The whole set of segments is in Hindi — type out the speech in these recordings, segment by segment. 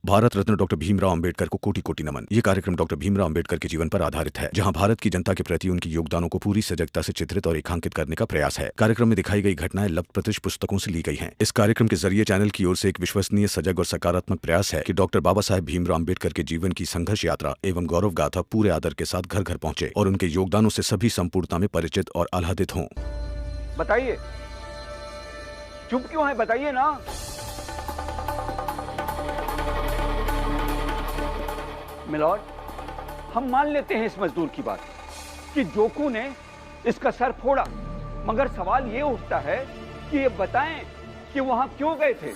भारत रत्न डॉक्टर भीमराव अंबेडकर को कोटि कोटि नमन। ये कार्यक्रम डॉक्टर भीमराव अंबेडकर के जीवन पर आधारित है, जहां भारत की जनता के प्रति उनके योगदानों को पूरी सजगता से चित्रित और रेखांकित करने का प्रयास है। कार्यक्रम में दिखाई गई घटनाएं लब्ध प्रतिष्ठ पुस्तकों से ली गई हैं। इस कार्यक्रम के जरिए चैनल की ओर से एक विश्वसनीय, सजग और सकारात्मक प्रयास है कि डॉक्टर बाबा साहेब भीमराव अंबेडकर के जीवन की संघर्ष यात्रा एवं गौरव गाथा पूरे आदर के साथ घर घर पहुंचे और उनके योगदानों से सभी संपूर्णता में परिचित और आह्लादित हों। बताइए, चुप क्यों है? बताइए ना। मिलॉर्ड, हम मान लेते हैं इस मजदूर की बात कि जोकू ने इसका सर फोड़ा, मगर सवाल ये उठता है कि ये बताएं कि वहां क्यों गए थे।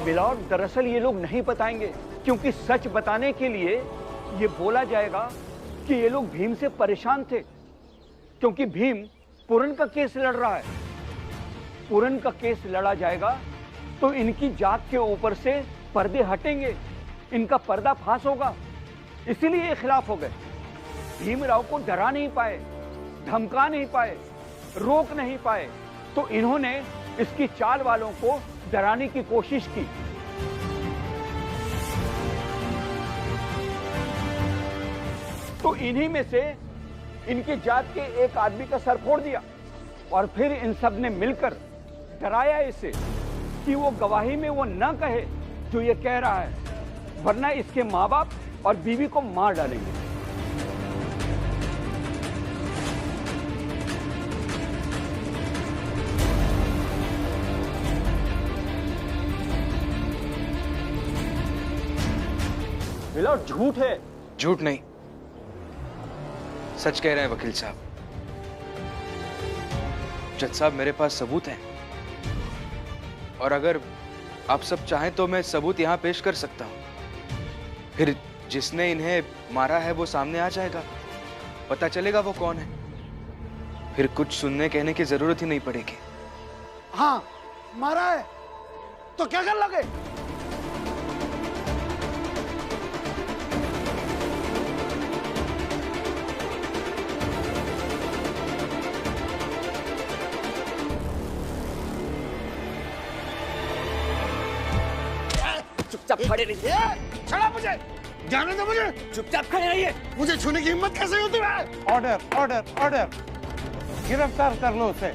मिलॉर्ड, दरअसल ये लोग नहीं बताएंगे, क्योंकि सच बताने के लिए ये बोला जाएगा कि ये लोग भीम से परेशान थे, क्योंकि भीम पूरन का केस लड़ रहा है। पूरन का केस लड़ा जाएगा तो इनकी जात के ऊपर से पर्दे हटेंगे, इनका पर्दाफाश होगा, इसीलिए ये खिलाफ हो गए। भीमराव को डरा नहीं पाए, धमका नहीं पाए, रोक नहीं पाए, तो इन्होंने इसकी चाल वालों को डराने की कोशिश की। तो इन्हीं में से इनकी जात के एक आदमी का सर फोड़ दिया और फिर इन सब ने मिलकर डराया इसे कि वो गवाही में वो न कहे जो ये कह रहा है, वरना इसके माँ बाप और बीवी को मार डालेंगे। मिलॉर्ड, झूठ है। झूठ नहीं, सच कह रहे हैं वकील साहब। जज साहब, मेरे पास सबूत हैं और अगर आप सब चाहें तो मैं सबूत यहां पेश कर सकता हूं। फिर जिसने इन्हें मारा है वो सामने आ जाएगा, पता चलेगा वो कौन है। फिर कुछ सुनने कहने की जरूरत ही नहीं पड़ेगी। हाँ, मारा है तो क्या कर लगे? चुपचाप खड़े रहिए। छोड़ा मुझे, जाने दो मुझे। चुपचाप खड़े रहिए। मुझे छूने की हिम्मत कैसे होती है? Order, order, order. गिरफ्तार कर लो उसे।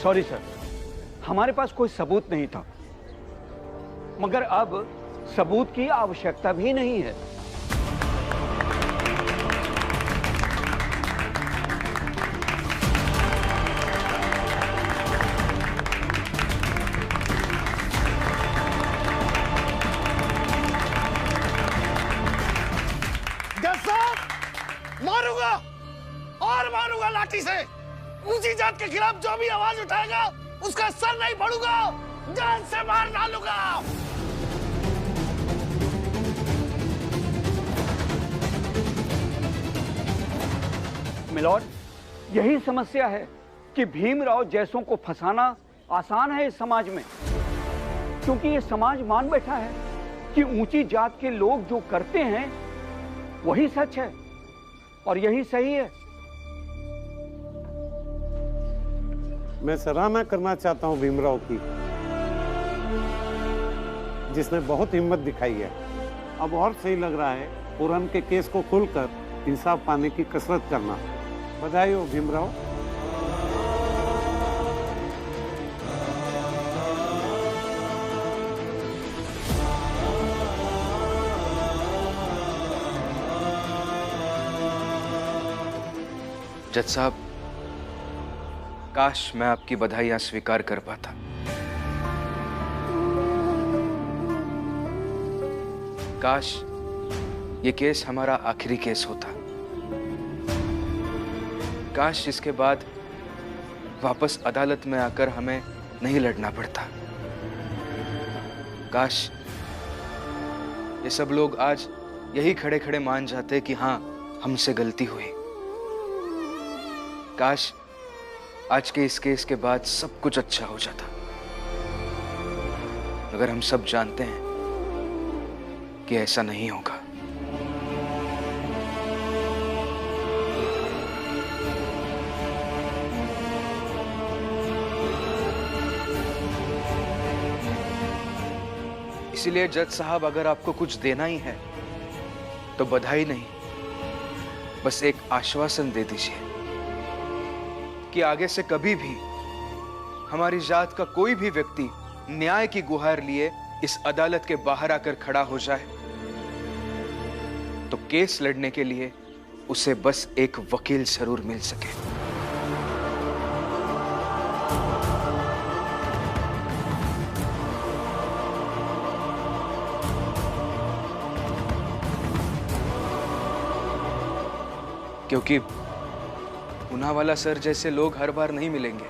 सॉरी सर, हमारे पास कोई सबूत नहीं था, मगर अब सबूत की आवश्यकता भी नहीं है। मारूंगा और मारूंगा लाठी से। ऊंची जात के खिलाफ जो भी आवाज उठाएगा उसका सर नहीं फोड़ूंगा, जान से मार डालूंगा। मिलॉर्ड, यही समस्या है कि भीमराव जैसों को फंसाना आसान है इस समाज में, क्योंकि ये समाज मान बैठा है कि ऊंची जात के लोग जो करते हैं वही सच है और यही सही है। मैं सराहना करना चाहता हूं भीमराव की, जिसने बहुत हिम्मत दिखाई है। अब और सही लग रहा है पूरन के केस को खोलकर इंसाफ पाने की कसरत करना। बधाई हो भीमराव। जज साहब, काश मैं आपकी बधाइयां स्वीकार कर पाता। काश ये केस हमारा आखिरी केस होता। काश इसके बाद वापस अदालत में आकर हमें नहीं लड़ना पड़ता। काश ये सब लोग आज यही खड़े खड़े मान जाते कि हाँ, हमसे गलती हुई। काश आज के इस केस के बाद सब कुछ अच्छा हो जाता, मगर हम सब जानते हैं कि ऐसा नहीं होगा। इसीलिए जज साहब, अगर आपको कुछ देना ही है तो बधाई नहीं, बस एक आश्वासन दे दीजिए कि आगे से कभी भी हमारी जात का कोई भी व्यक्ति न्याय की गुहार लिए इस अदालत के बाहर आकर खड़ा हो जाए तो केस लड़ने के लिए उसे बस एक वकील जरूर मिल सके। क्योंकि पूनावाला सर जैसे लोग हर बार नहीं मिलेंगे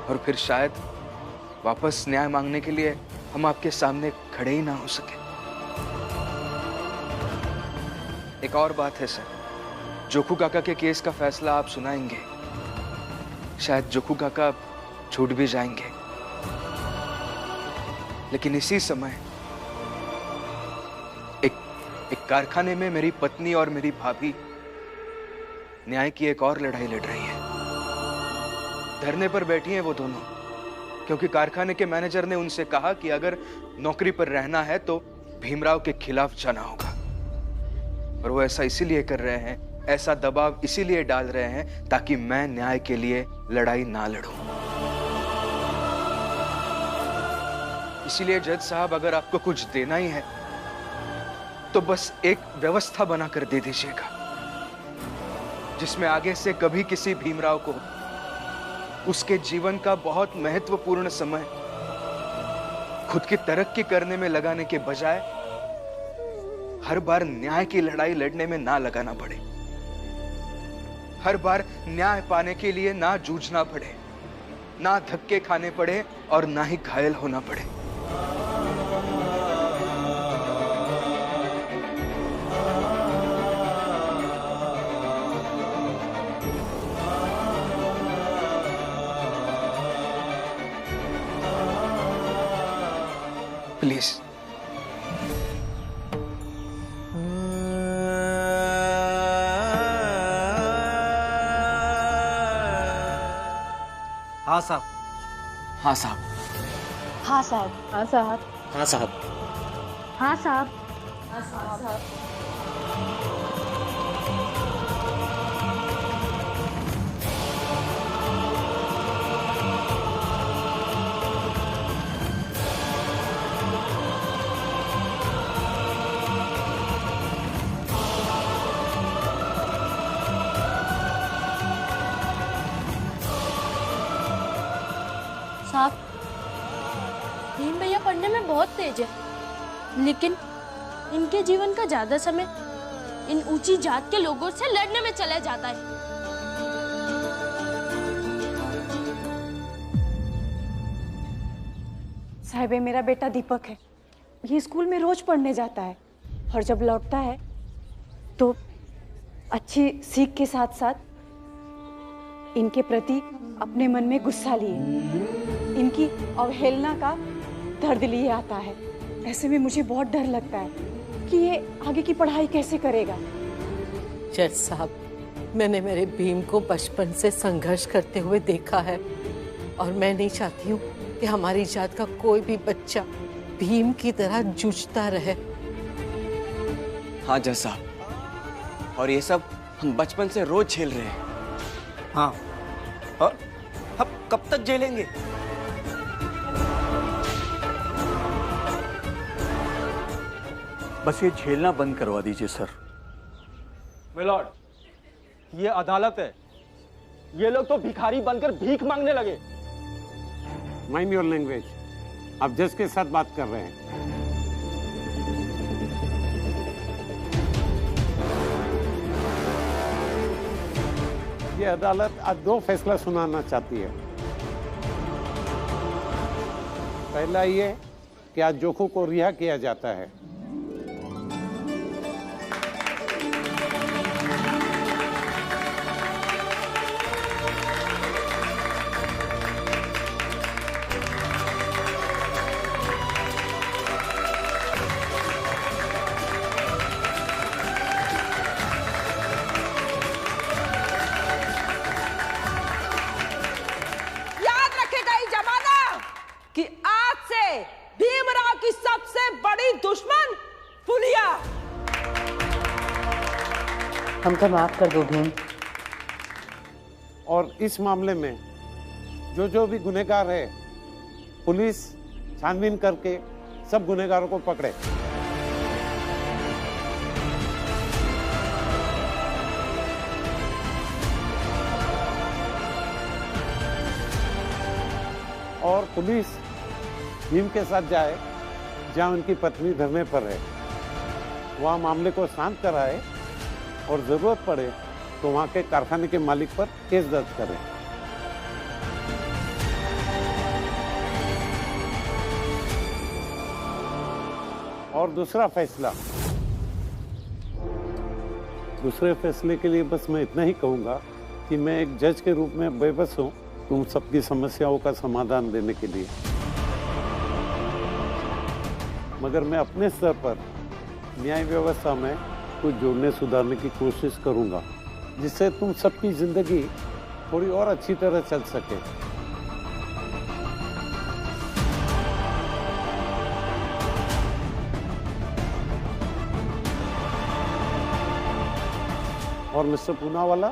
और फिर शायद वापस न्याय मांगने के लिए हम आपके सामने खड़े ही ना हो सके। एक और बात है सर, जोखू काका के केस का फैसला आप सुनाएंगे, शायद जोखू काका छूट भी जाएंगे, लेकिन इसी समय एक कारखाने में मेरी पत्नी और मेरी भाभी न्याय की एक और लड़ाई लड़ रही है। धरने पर बैठी हैं वो दोनों, क्योंकि कारखाने के मैनेजर ने उनसे कहा कि अगर नौकरी पर रहना है तो भीमराव के खिलाफ जाना होगा, और वो ऐसा इसीलिए कर रहे हैं, ऐसा दबाव इसीलिए डाल रहे हैं ताकि मैं न्याय के लिए लड़ाई ना लड़ूं। इसीलिए जज साहब, अगर आपको कुछ देना ही है तो बस एक व्यवस्था बनाकर दे दीजिएगा जिसमें आगे से कभी किसी भीमराव को उसके जीवन का बहुत महत्वपूर्ण समय खुद की तरक्की करने में लगाने के बजाय हर बार न्याय की लड़ाई लड़ने में ना लगाना पड़े, हर बार न्याय पाने के लिए ना जूझना पड़े, ना धक्के खाने पड़े और ना ही घायल होना पड़े। प्लीज। हाँ साहब। हाँ साहब। हाँ साहब। हाँ साहब। हाँ साहब। हाँ साहब। हाँ साहब। साहब, भीम भैया पढ़ने में बहुत तेज है, लेकिन इनके जीवन का ज्यादा समय इन ऊंची जात के लोगों से लड़ने में चला जाता है। साहिबे, मेरा बेटा दीपक है, ये स्कूल में रोज पढ़ने जाता है और जब लौटता है तो अच्छी सीख के साथ साथ इनके प्रति अपने मन में गुस्सा लिए, इनकी अवहेलना का दर्द लिए आता है। ऐसे में मुझे बहुत डर लगता है कि ये आगे की पढ़ाई कैसे करेगा। जज साहब, मैंने मेरे भीम को बचपन से संघर्ष करते हुए देखा है और मैं नहीं चाहती हूँ कि हमारी जात का कोई भी बच्चा भीम की तरह जूझता रहे। हाँ जज साहब, और ये सब हम बचपन से रोज झेल रहे हैं। हाँ, और अब कब तक झेलेंगे? बस ये झेलना बंद करवा दीजिए सर। मिलॉर्ड, ये अदालत है, ये लोग तो भिखारी बनकर भीख मांगने लगे। माइंड योर लैंग्वेज, आप जज के साथ बात कर रहे हैं। ये अदालत आज दो फैसला सुनाना चाहती है। पहला ये कि आज जोखू को रिहा किया जाता है। कि आज से भीमराव की सबसे हमको माफ कर दो भीम। और इस मामले में जो भी गुनहगार है, पुलिस छानबीन करके सब गुनहगारों को पकड़े। और पुलिस भीम के साथ जाए जहां उनकी पत्नी धरने पर है, वहां मामले को शांत कराए और जरूरत पड़े तो वहां के कारखाने के मालिक पर केस दर्ज करें। और दूसरे फैसले के लिए बस मैं इतना ही कहूंगा कि मैं एक जज के रूप में बेबस हूं तुम सबकी समस्याओं का समाधान देने के लिए, मगर मैं अपने स्तर पर न्याय व्यवस्था में कुछ जोड़ने सुधारने की कोशिश करूंगा, जिससे तुम सबकी जिंदगी थोड़ी और अच्छी तरह चल सके। और मिस्टर पूनावाला,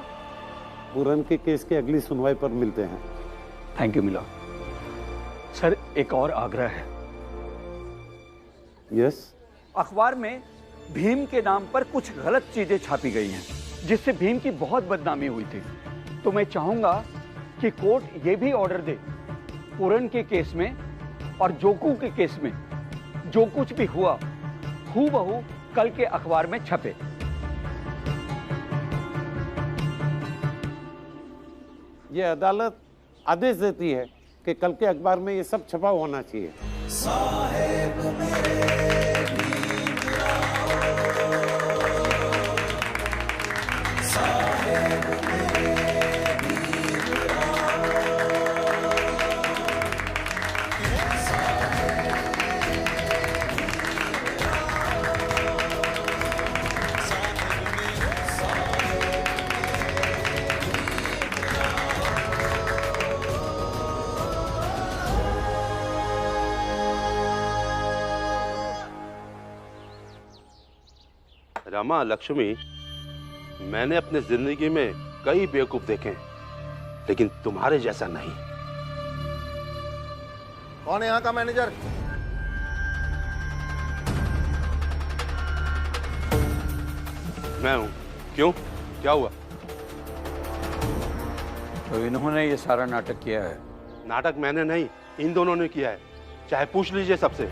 पूरन के केस की अगली सुनवाई पर मिलते हैं। Thank you milord. सर, एक और आग्रह है। यस। अखबार में भीम के नाम पर कुछ गलत चीजें छापी गई हैं, जिससे भीम की बहुत बदनामी हुई थी। तो मैं चाहूंगा कि कोर्ट ये भी ऑर्डर दे, पूरन के केस में और जोकू के केस में जो कुछ भी हुआ हूबहू कल के अखबार में छपे। ये अदालत आदेश देती है कि कल के अखबार में ये सब छपा होना चाहिए। साहेब रामा, लक्ष्मी, मैंने अपने जिंदगी में कई बेवकूफ देखे, लेकिन तुम्हारे जैसा नहीं। कौन है यहाँ का मैनेजर? मैं हूं। क्यों, क्या हुआ? तो इन्होंने ये सारा नाटक किया है? नाटक मैंने नहीं, इन दोनों ने किया है, चाहे पूछ लीजिए सबसे।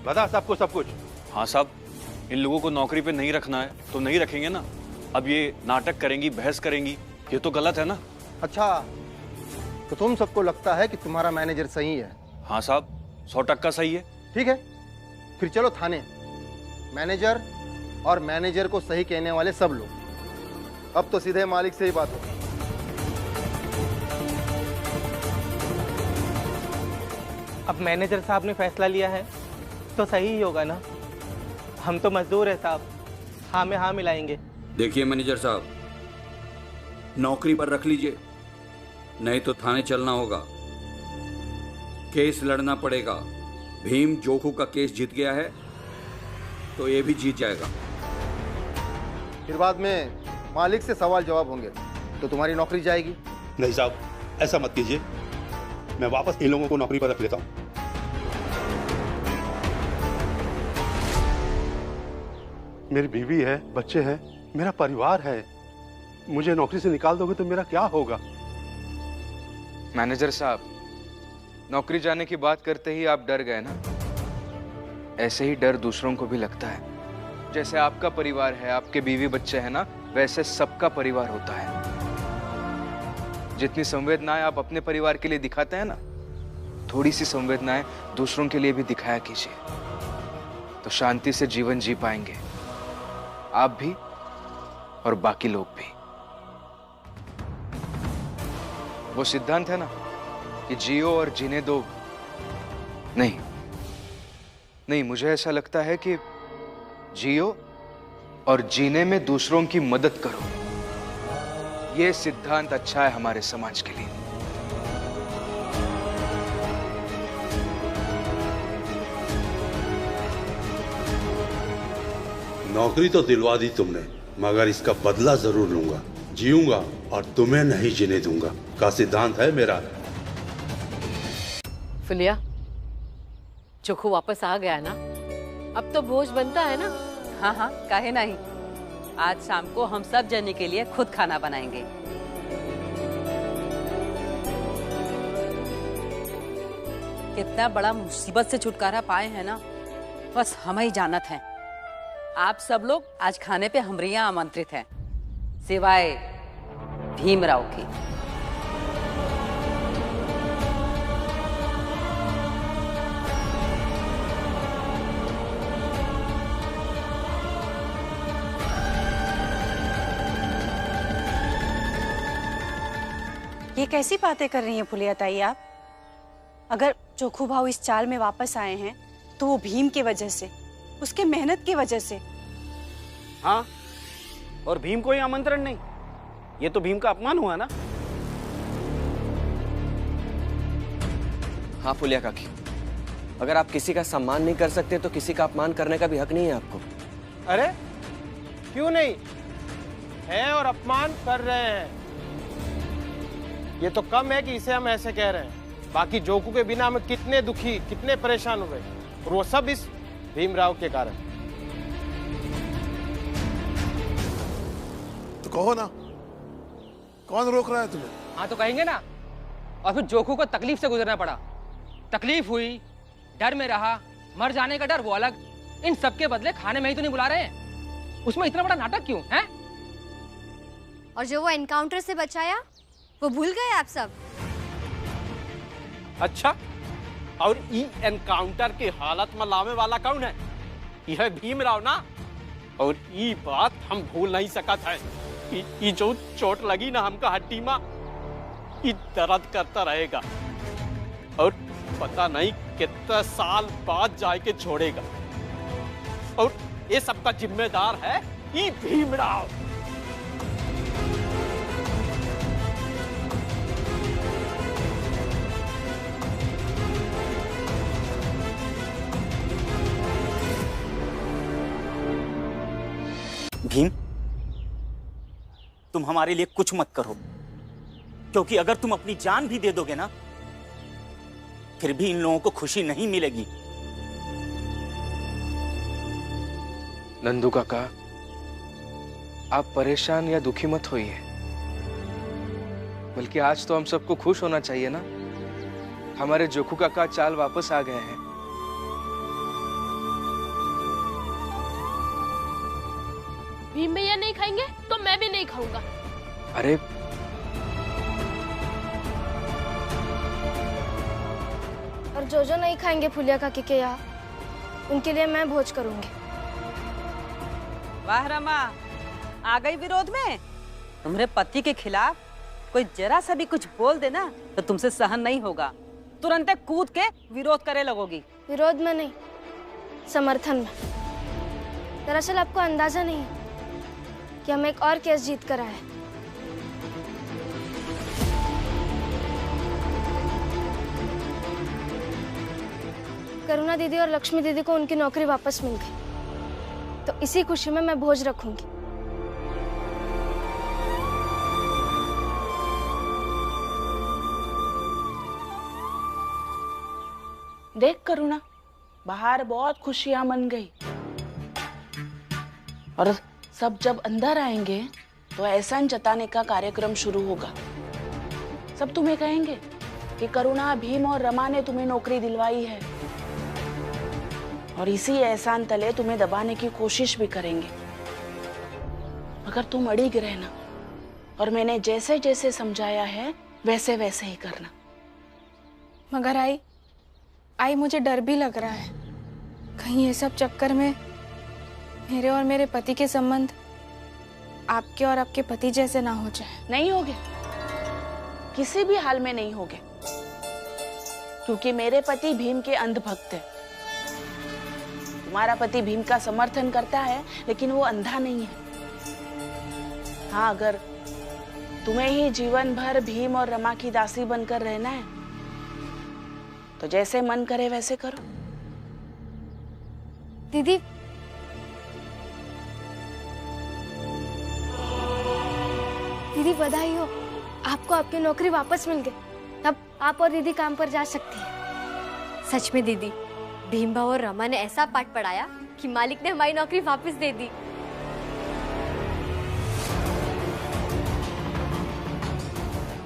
बता सबको सब कुछ। हाँ साहब, इन लोगों को नौकरी पे नहीं रखना है तो नहीं रखेंगे ना। अब ये नाटक करेंगी, बहस करेंगी, ये तो गलत है ना। अच्छा, तो तुम सबको लगता है कि तुम्हारा मैनेजर सही है? हाँ साहब, 100% सही है। ठीक है, फिर चलो थाने। मैनेजर और मैनेजर को सही कहने वाले सब लोग। अब तो सीधे मालिक से ही बात होगी। अब मैनेजर साहब ने फैसला लिया है तो सही ही होगा ना। हम तो मजदूर है साहब, हाँ में हाँ मिलाएंगे। देखिए मैनेजर साहब, नौकरी पर रख लीजिए, नहीं तो थाने चलना होगा, केस लड़ना पड़ेगा। भीम जोखू का केस जीत गया है तो ये भी जीत जाएगा। फिर बाद में मालिक से सवाल जवाब होंगे तो तुम्हारी नौकरी जाएगी। नहीं साहब, ऐसा मत कीजिए, मैं वापस इन लोगों को नौकरी पर रख लेता हूं। मेरी बीवी है, बच्चे हैं, मेरा परिवार है। मुझे नौकरी से निकाल दोगे तो मेरा क्या होगा? मैनेजर साहब, नौकरी जाने की बात करते ही आप डर गए ना। ऐसे ही डर दूसरों को भी लगता है। जैसे आपका परिवार है, आपके बीवी बच्चे हैं ना, वैसे सबका परिवार होता है। जितनी संवेदनाएं आप अपने परिवार के लिए दिखाते हैं ना, थोड़ी सी संवेदनाएं दूसरों के लिए भी दिखाया कीजिए, तो शांति से जीवन जी पाएंगे, आप भी और बाकी लोग भी। वो सिद्धांत है ना कि जियो और जीने दो। नहीं, मुझे ऐसा लगता है कि जियो और जीने में दूसरों की मदद करो। ये सिद्धांत अच्छा है हमारे समाज के लिए। नौकरी तो दिलवा दी तुमने, मगर इसका बदला जरूर लूंगा। जीऊंगा और तुम्हें नहीं जीने दूंगा का सिद्धांत है मेरा। फुलिया, चोखू वापस आ गया ना? अब तो भोज बनता है ना? हाँ हाँ, काहे नहीं। आज शाम को हम सब जने के लिए खुद खाना बनाएंगे। कितना बड़ा मुसीबत से छुटकारा पाए हैं ना, बस हम ही जानत हैं। आप सब लोग आज खाने पे हमरे यहाँ आमंत्रित हैं, सिवाय भीमराव की। ये कैसी बातें कर रही हैं फुलिया ताई आप? अगर चोखू भाऊ इस चाल में वापस आए हैं तो वो भीम की वजह से, उसके मेहनत की वजह से। हाँ, और भीम को ही आमंत्रण नहीं, ये तो भीम का अपमान हुआ ना। हाँ फुलिया काकी, अगर आप किसी का सम्मान नहीं कर सकते तो किसी का अपमान करने का भी हक नहीं है आपको। अरे क्यों नहीं है, और अपमान कर रहे हैं। ये तो कम है कि इसे हम ऐसे कह रहे हैं। बाकी जोकू के बिना हम कितने दुखी, कितने परेशान हुए, और वो सब इस भीमराव के कारण। तो कहो ना, कौन रोक रहा है तुम्हें? हाँ तो कहेंगे ना। और फिर जोकू को तकलीफ से गुजरना पड़ा, तकलीफ हुई, डर में रहा, मर जाने का डर वो अलग। इन सबके बदले खाने में ही तो नहीं बुला रहे हैं। उसमें इतना बड़ा नाटक क्यों है? और जो वो एनकाउंटर से बचाया, वो भूल गए आप सब? अच्छा, और ई एनकाउंटर की हालत में लावे वाला कौन है? यह भीमराव ना। और ई बात हम भूल नहीं सकत है। ई जो चोट लगी ना हमका हड्डी में, ई दर्द करता रहेगा, और पता नहीं कितने साल बाद जाके छोड़ेगा। और ये सबका जिम्मेदार है ई भीमराव। भीम, तुम हमारे लिए कुछ मत करो, क्योंकि अगर तुम अपनी जान भी दे दोगे ना, फिर भी इन लोगों को खुशी नहीं मिलेगी। नंदू काका, आप परेशान या दुखी मत होइए, बल्कि आज तो हम सबको खुश होना चाहिए ना। हमारे जोखू काका चाल वापस आ गए हैं। भीम भैया नहीं खाएंगे तो मैं भी नहीं खाऊंगा। अरे और जो नहीं खाएंगे फुलिया काकी के यहाँ, उनके लिए मैं भोज करूंगी। वाह रमा, आ गई विरोध में। तुम्हारे पति के खिलाफ कोई जरा सा भी कुछ बोल देना तो तुमसे सहन नहीं होगा, तुरंत कूद के विरोध करे लगोगी। विरोध में नहीं, समर्थन में। दरअसल आपको अंदाजा नहीं है कि हम एक और केस जीत कर आए। करुणा दीदी और लक्ष्मी दीदी को उनकी नौकरी वापस मिल गई, तो इसी खुशी में मैं भोज रखूंगी। देख करुणा, बाहर बहुत खुशियां मन गई, और सब जब अंदर आएंगे तो एहसान जताने का कार्यक्रम शुरू होगा। सब तुम्हें कहेंगे कि करुणा, भीम और रमा ने तुम्हें नौकरी दिलवाई है, और इसी एहसान तले तुम्हें दबाने की कोशिश भी करेंगे। मगर तुम अड़िग रहना, और मैंने जैसे जैसे समझाया है वैसे वैसे ही करना। मगर आई मुझे डर भी लग रहा है, कहीं ये सब चक्कर में मेरे और मेरे पति के संबंध आपके और आपके पति जैसे ना हो जाए। नहीं होगे, किसी भी हाल में नहीं होगे, क्योंकि मेरे पति भीम के अंधभक्त है। तुम्हारा पति भीम का समर्थन करता है, लेकिन वो अंधा नहीं है। हाँ, अगर तुम्हें ही जीवन भर भीम और रमा की दासी बनकर रहना है तो जैसे मन करे वैसे करो। दीदी, दीदी बधाई हो, आपको आपकी नौकरी वापस मिल गई। तब आप और दीदी काम पर जा सकती हैं। सच में दीदी, भीमबा और रमा ने ऐसा पाठ पढ़ाया कि मालिक ने हमारी नौकरी वापस दे दी।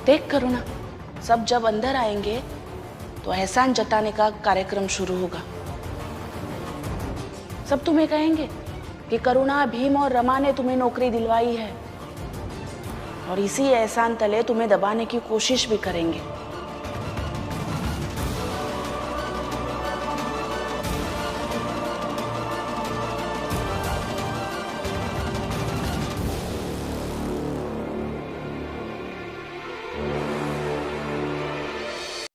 देख करुणा, सब जब अंदर आएंगे तो एहसान जताने का कार्यक्रम शुरू होगा। सब तुम्हें कहेंगे कि करुणा, भीम और रमा ने तुम्हें नौकरी दिलवाई है, और इसी एहसान तले तुम्हें दबाने की कोशिश भी करेंगे।